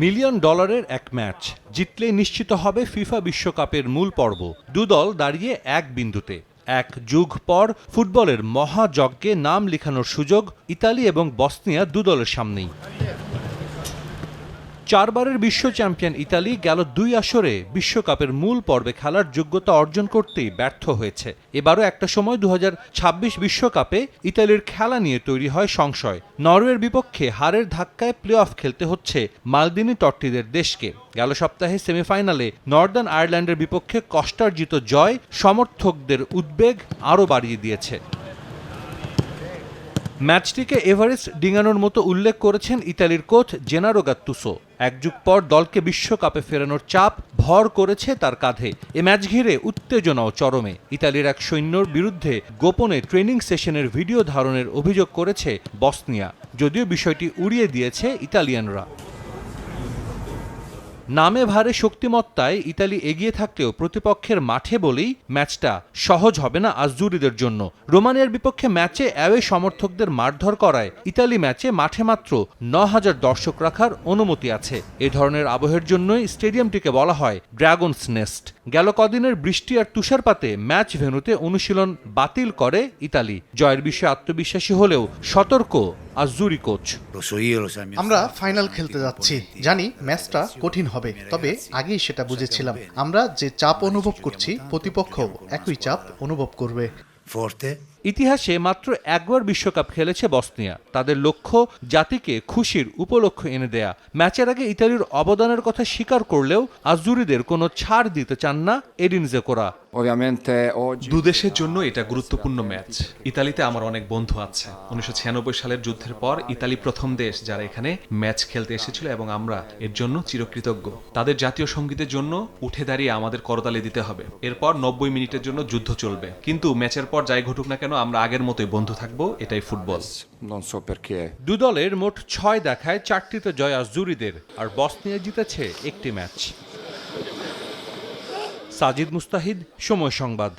Million ডলারের এক match জিতলে নিশ্চিত হবে ফিফা বিশ্বকাপের মূল পর্ব। দুদল দাঁড়িয়ে এক বিন্দুতে। এক যুগ পর ফুটবলের মহাযজ্ঞে নাম লেখানোর সুযোগ ইতালি এবং বসনিয়া দুদলের সামনেই। 4 বারের বিশ্ব চ্যাম্পিয়ন ইতালি গেল 2 আসরে বিশ্বকাপের মূল পর্বে খেলার যোগ্যতা অর্জন করতেই ব্যর্থ হয়েছে। এবারও একটা সময় 2026 বিশ্বকাপে ইতালির খেলা নিয়ে তৈরি হয় সংশয়। নরওয়ের বিপক্ষে হারের ধাক্কায় প্লে অফ খেলতে হচ্ছে মালদিনি টট্টিদের দেশকে। গেল সপ্তাহে সেমিফাইনালে নর্দার্ন আয়ারল্যান্ডের বিপক্ষে কষ্টার্জিত জয় সমর্থকদের উদ্বেগ আরও বাড়িয়ে দিয়েছে। ম্যাচটিকে এভারেস্ট ডিঙানোর মতো উল্লেখ করেছেন ইতালির কোচ জেনারো গাত্তুসো। এক যুগ পর দলকে বিশ্বকাপে ফেরানোর চাপ ভর করেছে তার কাঁধে। এ ম্যাচ ঘিরে উত্তেজনাও চরমে। ইতালির এক সৈন্যর বিরুদ্ধে গোপনে ট্রেনিং সেশনের ভিডিও ধারণের অভিযোগ করেছে বসনিয়া, যদিও বিষয়টি উড়িয়ে দিয়েছে ইতালিয়ানরা। নামে ভারে শক্তিমত্তায় ইতালি এগিয়ে থাকলেও প্রতিপক্ষের মাঠে বলেই ম্যাচটা সহজ হবে না আজুরিদের জন্য। রোমানিয়ার বিপক্ষে ম্যাচে অ্যাওয়ে সমর্থকদের মারধর করায় ইতালি ম্যাচে মাঠে মাত্র 9,000 দর্শক রাখার অনুমতি আছে। এ ধরনের আবহের জন্যই স্টেডিয়ামটিকে বলা হয় ড্রাগনস নেস্ট। গেল কদিনের বৃষ্টি আর তুষারপাতে ম্যাচ ভেন্যুতে অনুশীলন বাতিল করে ইতালি। জয়ের বিষয়ে আত্মবিশ্বাসী হলেও সতর্ক আজুরি কোচ। আমরা ফাইনাল খেলতে যাচ্ছি, জানি ম্যাচটা কঠিন হবে, তবে আগেই সেটা বুঝেছিলাম। আমরা যে চাপ অনুভব করছি প্রতিপক্ষ একই চাপ অনুভব করবে। ইতিহাসে মাত্র একবার বিশ্বকাপ খেলেছে বসনিয়া। তাদের লক্ষ্য জাতিকে খুশির উপলক্ষ এনে দেয়া। ম্যাচের আগে ইতালির অবদানের কথা স্বীকার করলেও আজুরিদের কোনো ছাড় দিতে চান না এডিন জেকোরা। দুদেশের জন্য এটা গুরুত্বপূর্ণ ম্যাচ। ইতালিতে আমার অনেক বন্ধু আছে। 1996 সালের যুদ্ধের পর ইতালি প্রথম দেশ যারা এখানে ম্যাচ খেলতে এসেছিল এবং আমরা এর জন্য চিরকৃতজ্ঞ। তাদের জাতীয় সঙ্গীতের জন্য উঠে দাঁড়িয়ে আমাদের করতালি দিতে হবে। এরপর 90 মিনিটের জন্য যুদ্ধ চলবে, কিন্তু ম্যাচের পর যাই ঘটুক না কেন আমরা আগের মতোই বন্ধু থাকবো। এটাই ফুটবল। দু দলের মোট 6 দেখায় 4টিতে জয় আজুরিদের, আর বসনিয়া জিতেছে একটি ম্যাচ। সাজিদ মুস্তাহিদ, সময় সংবাদ।